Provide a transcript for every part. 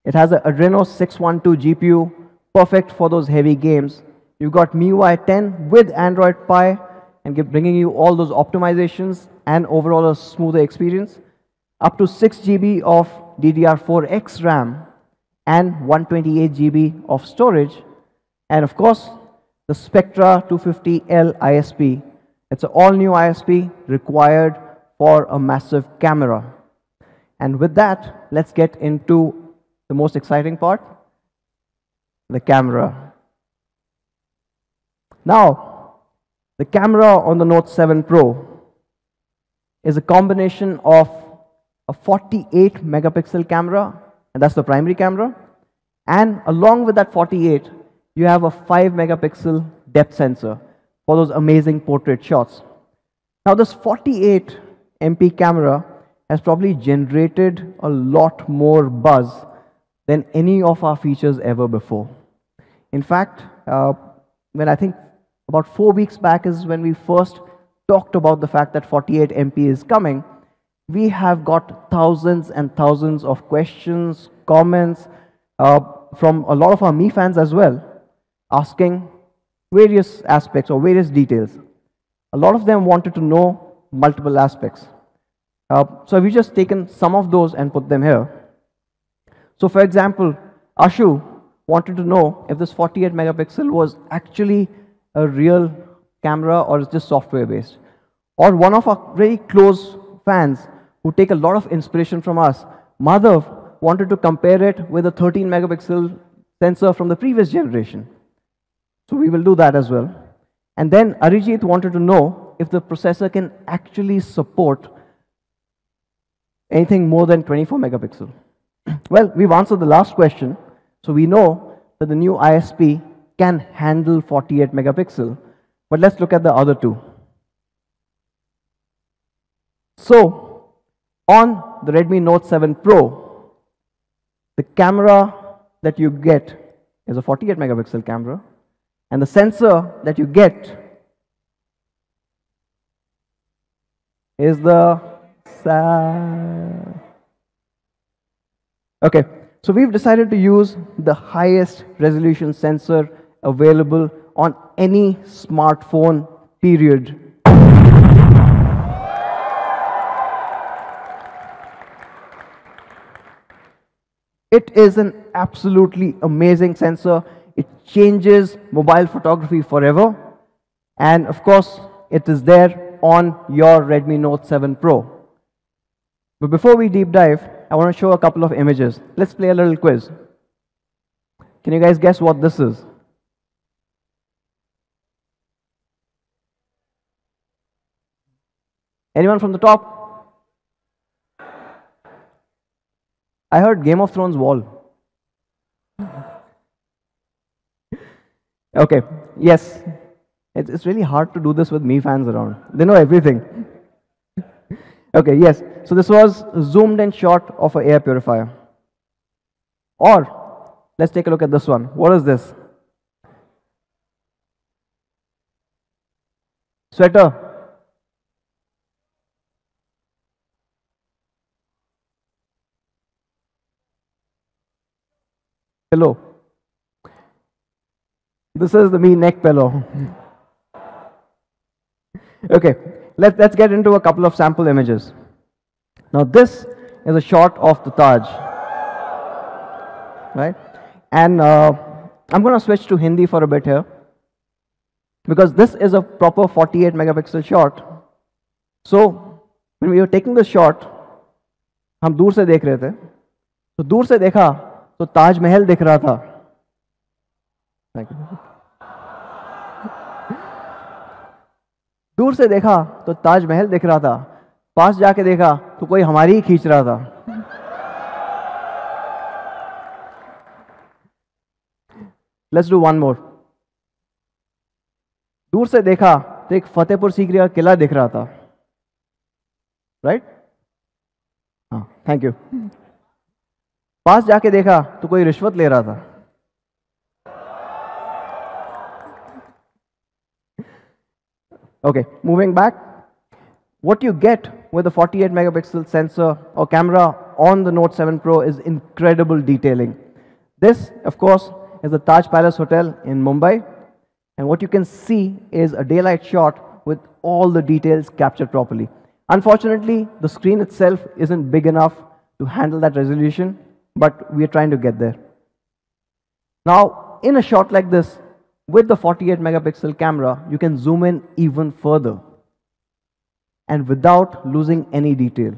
It has a Adreno 612 GPU, perfect for those heavy games. You've got MIUI 10 with Android Pie and bringing you all those optimizations and overall a smoother experience. Up to 6 GB of DDR4X RAM and 128 GB of storage. And of course, the Spectra 250L ISP. It's an all-new ISP required for a massive camera. And with that, let's get into the most exciting part, the camera. Now, the camera on the Note 7 Pro is a combination of a 48 megapixel camera, and that's the primary camera, and along with that 48, you have a 5 megapixel depth sensor for those amazing portrait shots. Now, this 48 MP camera has probably generated a lot more buzz than any of our features ever before. In fact, when I think about 4 weeks back is when we first talked about the fact that 48 MP is coming, we have got thousands and thousands of questions, comments from a lot of our Mi fans as well, asking various aspects or various details. A lot of them wanted to know multiple aspects. So we've just taken some of those and put them here. So for example, Ashu wanted to know if this 48 megapixel was actually a real camera or is just software based. Or one of our very close fans who take a lot of inspiration from us, Madhav, wanted to compare it with a 13 megapixel sensor from the previous generation. So we will do that as well. And then Arijit wanted to know if the processor can actually support anything more than 24 megapixel. Well, we've answered the last question. So we know that the new ISP can handle 48 megapixel. But let's look at the other two. So on the Redmi Note 7 Pro, the camera that you get is a 48 megapixel camera. And the sensor that you get is the okay, so we've decided to use the highest resolution sensor available on any smartphone, period. It is an absolutely amazing sensor. It changes mobile photography forever. And of course, it is there on your Redmi Note 7 Pro. But before we deep dive, I want to show a couple of images. Let's play a little quiz. Can you guys guess what this is? Anyone from the top? I heard Game of Thrones wall. Okay, yes. It's really hard to do this with Mi fans around. They know everything. Okay, yes. So this was a zoomed in shot of an air purifier. Or, let's take a look at this one. What is this? Sweater. Pillow. This is the Mi neck pillow. Okay, let's get into a couple of sample images. Now this is a shot of the Taj, right? And I'm going to switch to Hindi for a bit here, because this is a proper 48 megapixel shot. So when we were taking the shot, हम दूर से देख रहे थे. तो दूर से देखा तो ताज महल दिख रहा था. दूर से देखा तो ताज महल दिख रहा था. पास जाके देखा तो कोई हमारी ही खींच रहा था. Let's do one more. दूर से देखा तो एक फतेहपुर सीकरी का किला दिख रहा था. Right? हाँ, thank you. पास जाके देखा तो कोई रिश्वत ले रहा था. Okay, moving back. What you get with a 48 megapixel sensor or camera on the Note 7 Pro is incredible detailing. This, of course, is the Taj Palace Hotel in Mumbai. And what you can see is a daylight shot with all the details captured properly. Unfortunately, the screen itself isn't big enough to handle that resolution, but we are trying to get there. Now, in a shot like this, with the 48 megapixel camera, you can zoom in even further and without losing any detail.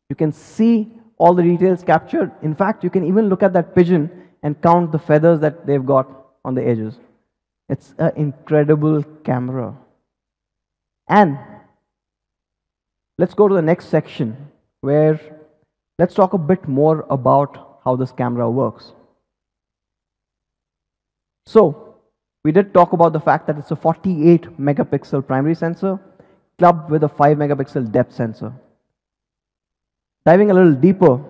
You can see all the details captured. In fact, you can even look at that pigeon and count the feathers that they've got on the edges. It's an incredible camera. And let's go to the next section where let's talk a bit more about how this camera works. So, we did talk about the fact that it's a 48 megapixel primary sensor clubbed with a 5 megapixel depth sensor. Diving a little deeper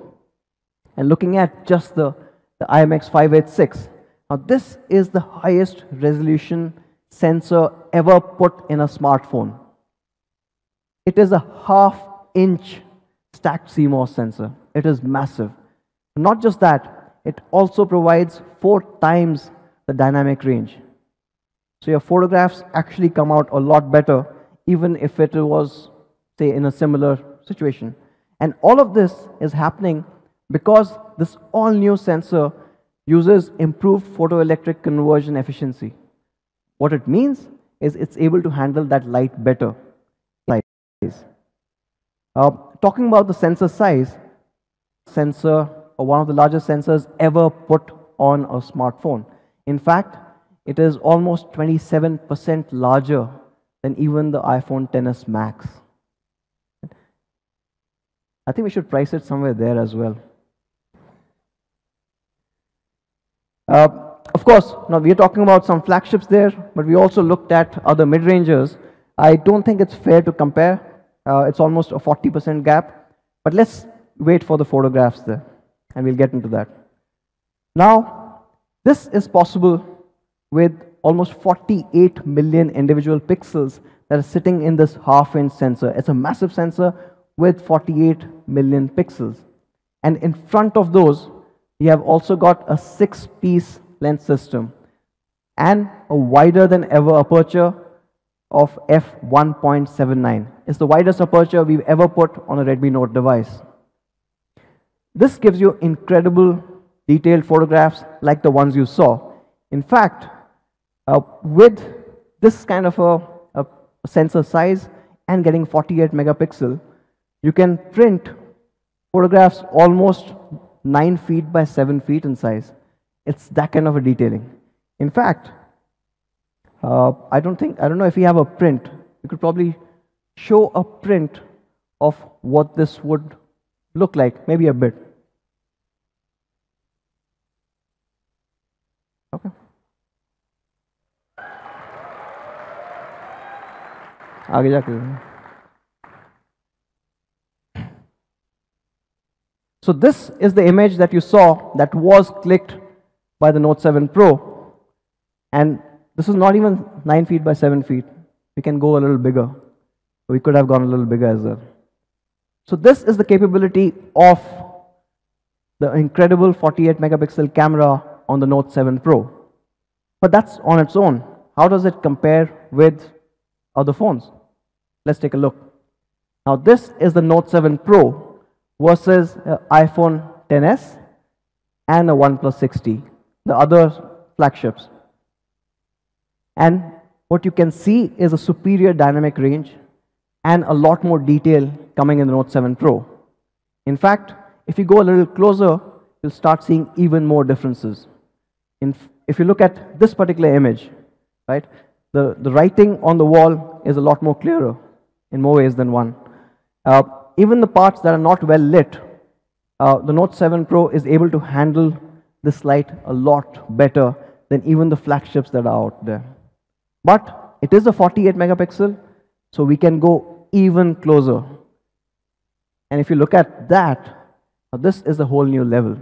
and looking at just the IMX586. Now this is the highest resolution sensor ever put in a smartphone. It is a half-inch stacked CMOS sensor. It is massive. Not just that, it also provides 4 times the dynamic range. So your photographs actually come out a lot better, even if it was, say, in a similar situation. And all of this is happening because this all-new sensor uses improved photoelectric conversion efficiency. What it means is it's able to handle that light better. Talking about the sensor size, one of the largest sensors ever put on a smartphone. In fact, it is almost 27% larger than even the iPhone XS Max. I think we should price it somewhere there as well. Of course, now we are talking about some flagships there, but we also looked at other mid-rangers. I don't think it's fair to compare. It's almost a 40% gap. But let's wait for the photographs there, and we'll get into that. Now, this is possible with almost 48 million individual pixels that are sitting in this half-inch sensor. It's a massive sensor with 48 million pixels. And in front of those, we have also got a 6-piece lens system and a wider than ever aperture of f1.79. It's the widest aperture we've ever put on a Redmi Note device. This gives you incredible detailed photographs like the ones you saw. In fact, with this kind of a sensor size and getting 48 megapixel, you can print photographs almost 9 feet by 7 feet in size. It's that kind of a detailing. In fact, I don't know if we have a print. We could probably show a print of what this would look like, maybe a bit. Okay. आगे जाके. So this is the image that you saw that was clicked by the Note 7 Pro. And this is not even 9 feet by 7 feet. We can go a little bigger. We could have gone a little bigger as well. So this is the capability of the incredible 48 megapixel camera on the Note 7 Pro. But that's on its own. How does it compare with other phones? Let's take a look. Now this is the Note 7 Pro versus iPhone XS and a OnePlus 6T, the other flagships. And what you can see is a superior dynamic range and a lot more detail coming in the Note 7 Pro. In fact, if you go a little closer, you'll start seeing even more differences. If you look at this particular image, right, the writing on the wall is a lot more clearer in more ways than one. Even the parts that are not well lit, the Note 7 Pro is able to handle this light a lot better than even the flagships that are out there. But it is a 48 megapixel, so we can go even closer. And if you look at that, this is a whole new level.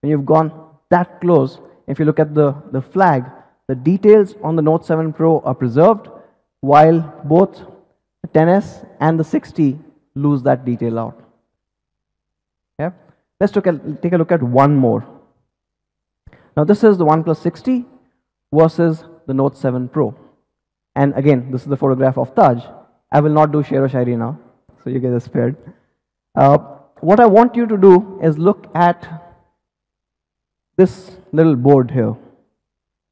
When you've gone that close, if you look at the flag, the details on the Note 7 Pro are preserved, while both the XS and the 6T lose that detail out. Yeah? Let's take a look at one more. Now this is the OnePlus 60 versus the Note 7 Pro. And again, this is the photograph of Taj. I will not do Shero Shairi now, so you guys are spared. What I want you to do is look at this little board here.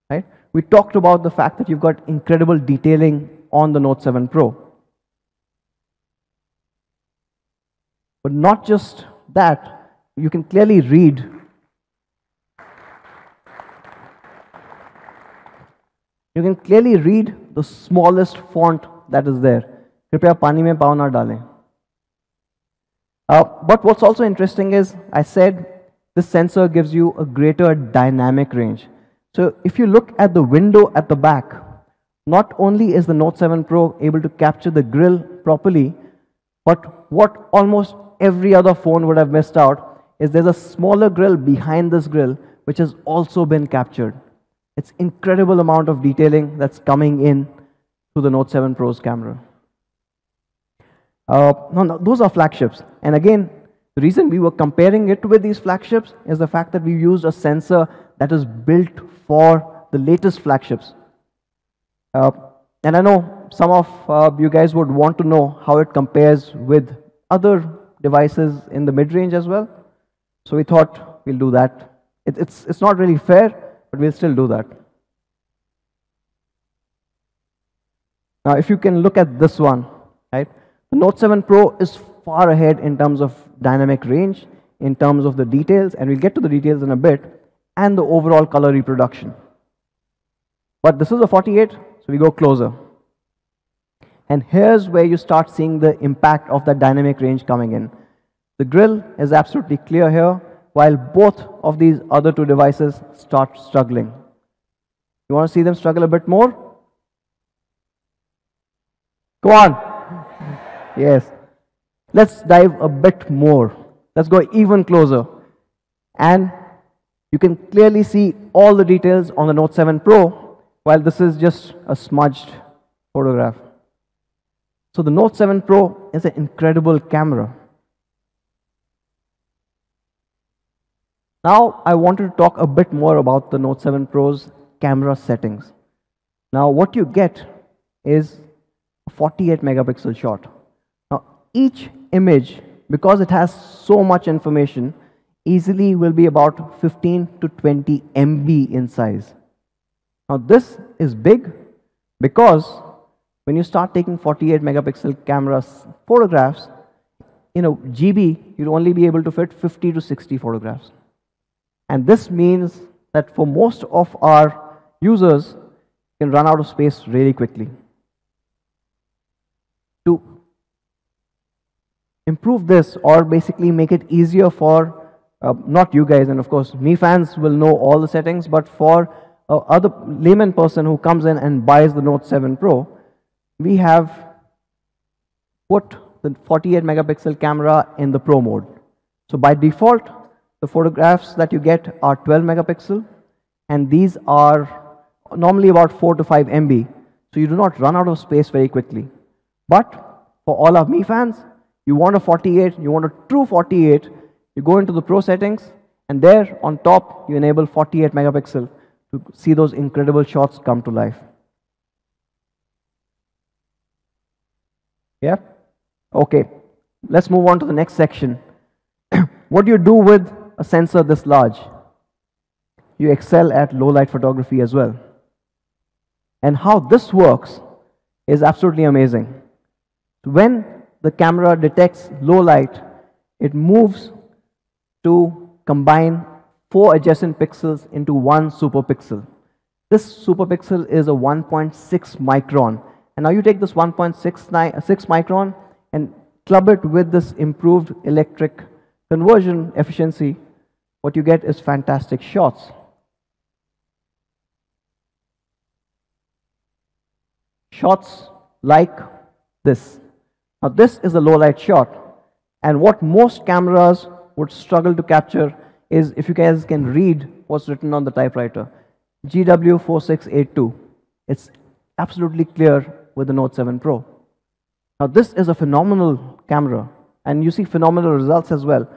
Right? We talked about the fact that you've got incredible detailing on the Note 7 Pro. But not just that, you can clearly read the smallest font that is there. Kripya pani mein pav na dalein. But what's also interesting is, I said this sensor gives you a greater dynamic range. So if you look at the window at the back, not only is the Note 7 Pro able to capture the grill properly, but what almost every other phone would have missed out is there's a smaller grill behind this grill which has also been captured. It's incredible amount of detailing that's coming in to the Note 7 Pro's camera. No, those are flagships. And again, the reason we were comparing it with these flagships is the fact that we used a sensor that is built for the latest flagships. And I know some of you guys would want to know how it compares with other devices in the mid-range as well. So we thought we'll do that. It's not really fair, but we'll still do that. Now, if you can look at this one, right? The Note 7 Pro is far ahead in terms of dynamic range, in terms of the details, and we'll get to the details in a bit, and the overall color reproduction. But this is a 48, so we go closer. And here's where you start seeing the impact of that dynamic range coming in. The grill is absolutely clear here, while both of these other two devices start struggling. You want to see them struggle a bit more? Go on. Yes. Let's dive a bit more. Let's go even closer. And you can clearly see all the details on the Note 7 Pro, while this is just a smudged photograph. So the Note 7 Pro is an incredible camera. Now I wanted to talk a bit more about the Note 7 Pro's camera settings. Now what you get is a 48 megapixel shot. Now each image, because it has so much information, easily will be about 15 to 20 MB in size. Now this is big because when you start taking 48 megapixel cameras photographs, in a GB, you'll only be able to fit 50 to 60 photographs. And this means that for most of our users, you can run out of space really quickly. To improve this, or basically make it easier for, not you guys, and of course, me fans will know all the settings, but for other layman person who comes in and buys the Note 7 Pro, we have put the 48 megapixel camera in the Pro mode. So by default, the photographs that you get are 12 megapixel, and these are normally about 4 to 5 MB. So you do not run out of space very quickly. But for all of me fans, you want a 48, you want a true 48, you go into the Pro settings, and there on top, you enable 48 megapixel to see those incredible shots come to life. Yeah? Okay, let's move on to the next section. What do you do with a sensor this large? You excel at low light photography as well. And how this works is absolutely amazing. When the camera detects low light, it moves to combine 4 adjacent pixels into one superpixel. This superpixel is a 1.6 micron. And now you take this 1.6 micron and club it with this improved electric conversion efficiency. What you get is fantastic shots. Shots like this. Now this is a low light shot, and what most cameras would struggle to capture is, if you guys can read what's written on the typewriter, GW4682. It's absolutely clear with the Note 7 Pro. Now this is a phenomenal camera, and you see phenomenal results as well.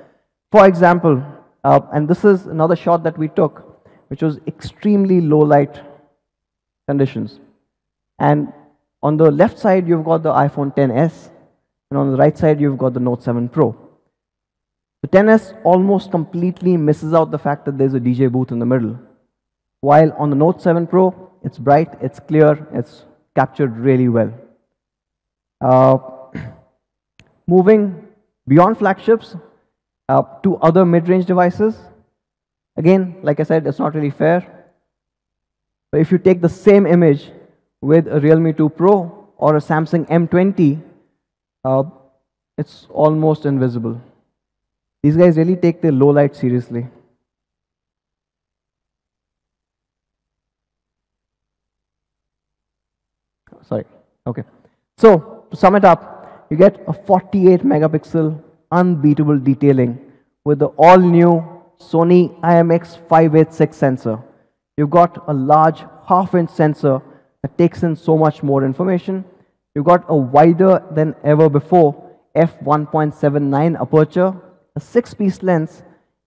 For example, and this is another shot that we took, which was extremely low light conditions. And on the left side, you've got the iPhone XS, and on the right side, you've got the Note 7 Pro. The XS almost completely misses out the fact that there's a DJ booth in the middle. While on the Note 7 Pro, it's bright, it's clear, it's captured really well. Moving beyond flagships to other mid-range devices. Again, like I said, it's not really fair. But if you take the same image with a Realme 2 Pro or a Samsung M20, it's almost invisible. These guys really take their low light seriously. Sorry. Okay. So, to sum it up, you get a 48 megapixel unbeatable detailing with the all-new Sony IMX586 sensor. You've got a large half-inch sensor that takes in so much more information. You've got a wider than ever before f1.79 aperture, a 6-piece lens,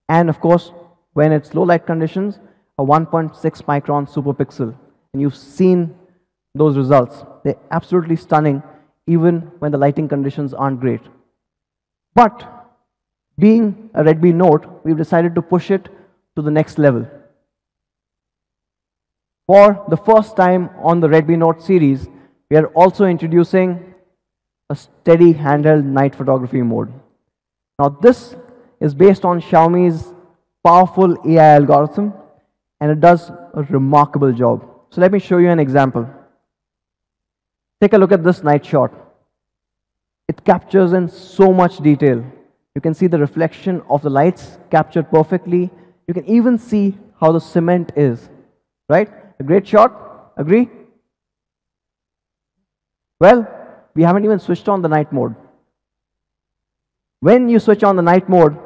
and of course, when it's low light conditions, a 1.6 micron super pixel. And you've seen those results. They're absolutely stunning, even when the lighting conditions aren't great. But being a Redmi Note, we've decided to push it to the next level. For the first time on the Redmi Note series, we are also introducing a steady handheld night photography mode. Now this is based on Xiaomi's powerful AI algorithm, and it does a remarkable job. So let me show you an example. Take a look at this night shot. It captures in so much detail. You can see the reflection of the lights captured perfectly. You can even see how the cement is, right? A great shot, agree? Well, we haven't even switched on the night mode. When you switch on the night mode,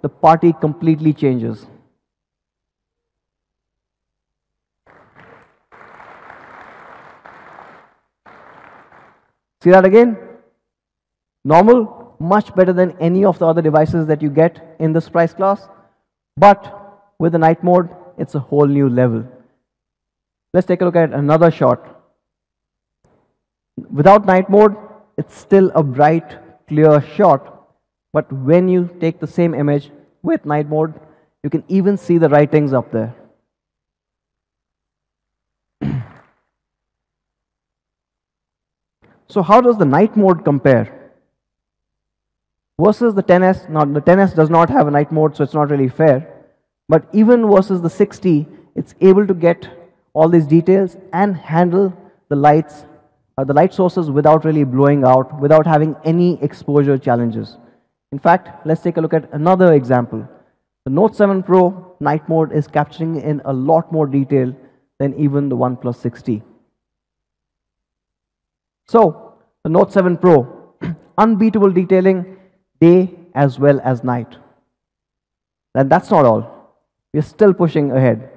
the party completely changes. See that again? Normal, much better than any of the other devices that you get in this price class. But with the night mode, it's a whole new level. Let's take a look at another shot. Without night mode, it's still a bright, clear shot. But when you take the same image with night mode, you can even see the writings up there. So how does the night mode compare? Versus the XS, now the XS does not have a night mode, so it's not really fair. But even versus the 60, it's able to get all these details and handle the lights, the light sources without really blowing out, without having any exposure challenges. In fact, let's take a look at another example. The Note 7 Pro night mode is capturing in a lot more detail than even the OnePlus 6T. So, the Note 7 Pro, unbeatable detailing day as well as night. And that's not all. We're still pushing ahead.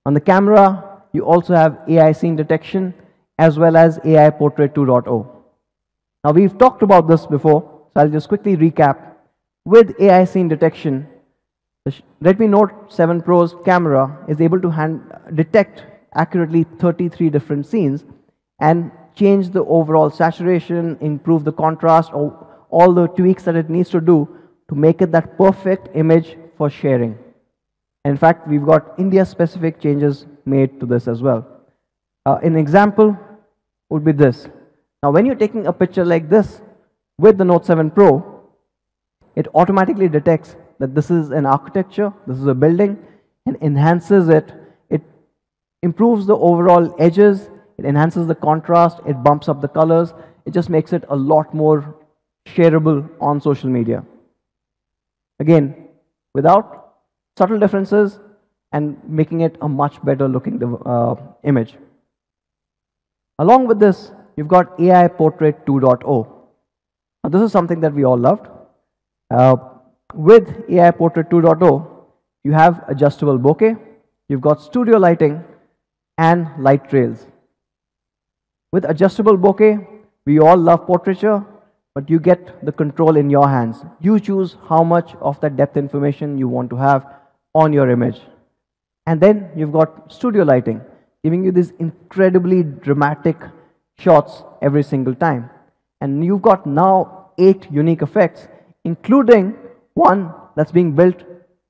On the camera, you also have AI scene detection as well as AI Portrait 2.0. Now, we've talked about this before, so I'll just quickly recap. With AI scene detection, the Redmi Note 7 Pro's camera is able to detect accurately 33 different scenes and change the overall saturation, improve the contrast, or all the tweaks that it needs to do to make it that perfect image for sharing. And in fact, we've got India-specific changes made to this as well. An example would be this. Now, when you're taking a picture like this with the Note 7 Pro, it automatically detects that this is an architecture, this is a building, and enhances it. It improves the overall edges, it enhances the contrast, it bumps up the colors, it just makes it a lot more shareable on social media. Again, without subtle differences and making it a much better looking image. Along with this, you've got AI Portrait 2.0. Now, this is something that we all loved. With AI Portrait 2.0, you have adjustable bokeh, you've got studio lighting, and light trails. With adjustable bokeh, we all love portraiture. but you get the control in your hands. You choose how much of that depth information you want to have on your image. And then you've got studio lighting, giving you these incredibly dramatic shots every single time. And you've got now 8 unique effects, including one that's being built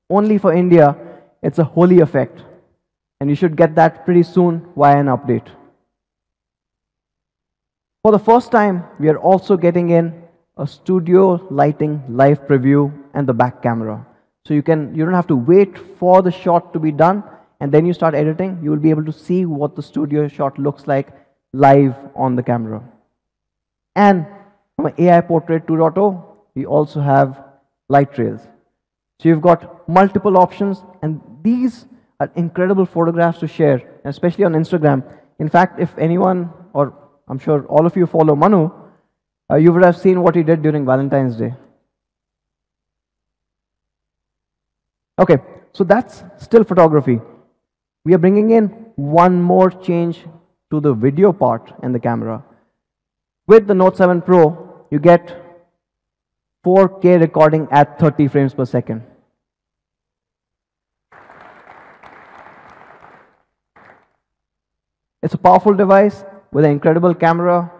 only for India. It's a holy effect. And you should get that pretty soon via an update. For the first time, we are also getting in a studio lighting live preview and the back camera. So you don't have to wait for the shot to be done and then you start editing. You will be able to see what the studio shot looks like live on the camera. And from an AI Portrait 2.0, we also have light trails. So you've got multiple options, and these are incredible photographs to share, especially on Instagram. In fact, if anyone, or I'm sure all of you follow Manu, you would have seen what he did during Valentine's Day. Okay, so that's still photography. We are bringing in one more change to the video part in the camera. With the Note 7 Pro, you get 4K recording at 30 frames per second. It's a powerful device with an incredible camera.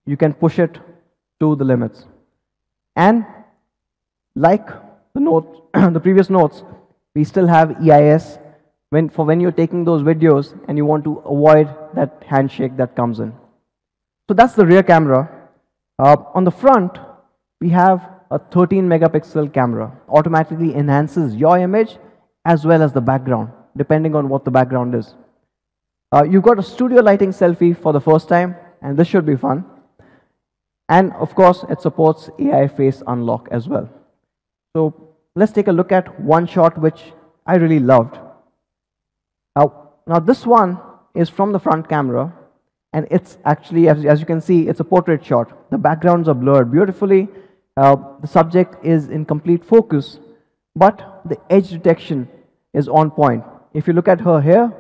You can push it to the limits. And like the Note, the previous Notes, we still have EIS when you're taking those videos and you want to avoid that handshake that comes in. So that's the rear camera. On the front, we have a 13 megapixel camera. Automatically enhances your image as well as the background, depending on what the background is. You've got a studio lighting selfie for the first time, and this should be fun. And of course, it supports AI face unlock as well. So let's take a look at one shot which I really loved. Now this one is from the front camera, and it's actually, as you can see, it's a portrait shot. The backgrounds are blurred beautifully. The subject is in complete focus, but the edge detection is on point. If you look at her hair,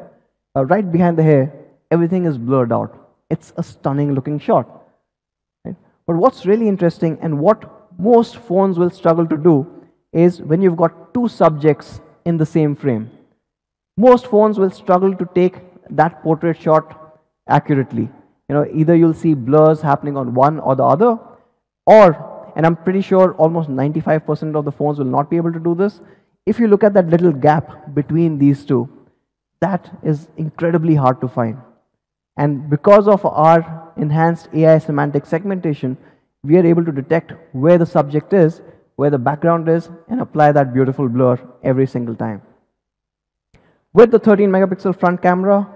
right behind the hair, everything is blurred out. It's a stunning looking shot. Right? But what's really interesting, and what most phones will struggle to do, is when you've got two subjects in the same frame. Most phones will struggle to take that portrait shot accurately. Either you'll see blurs happening on one or the other, or, and I'm pretty sure almost 95% of the phones will not be able to do this, if you look at that little gap between these two, that is incredibly hard to find. And because of our enhanced AI semantic segmentation, we are able to detect where the subject is, where the background is, and apply that beautiful blur every single time. With the 13 megapixel front camera,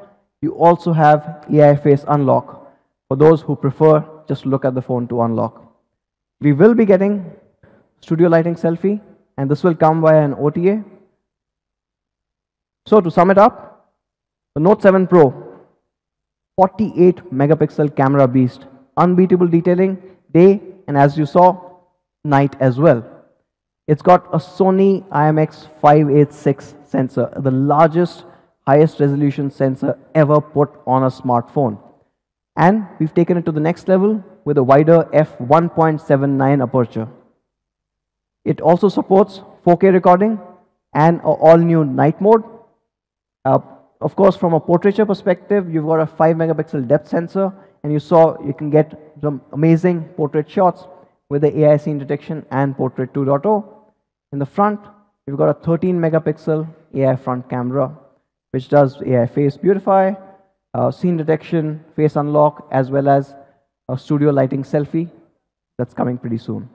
you also have AI face unlock for those who prefer just to look at the phone to unlock. We will be getting studio lighting selfie, and this will come via an OTA. So to sum it up, the Note 7 Pro, 48 megapixel camera beast, unbeatable detailing day, and as you saw, night as well. It's got a Sony IMX586 sensor, the largest, highest resolution sensor ever put on a smartphone. And we've taken it to the next level with a wider f1.79 aperture. It also supports 4K recording and an all-new night mode. Of course, from a portraiture perspective, you've got a 5 megapixel depth sensor, and you can get some amazing portrait shots with the AI scene detection and Portrait 2.0. In the front, you've got a 13 megapixel AI front camera, which does AI face beautify, scene detection, face unlock, as well as a studio lighting selfie that's coming pretty soon.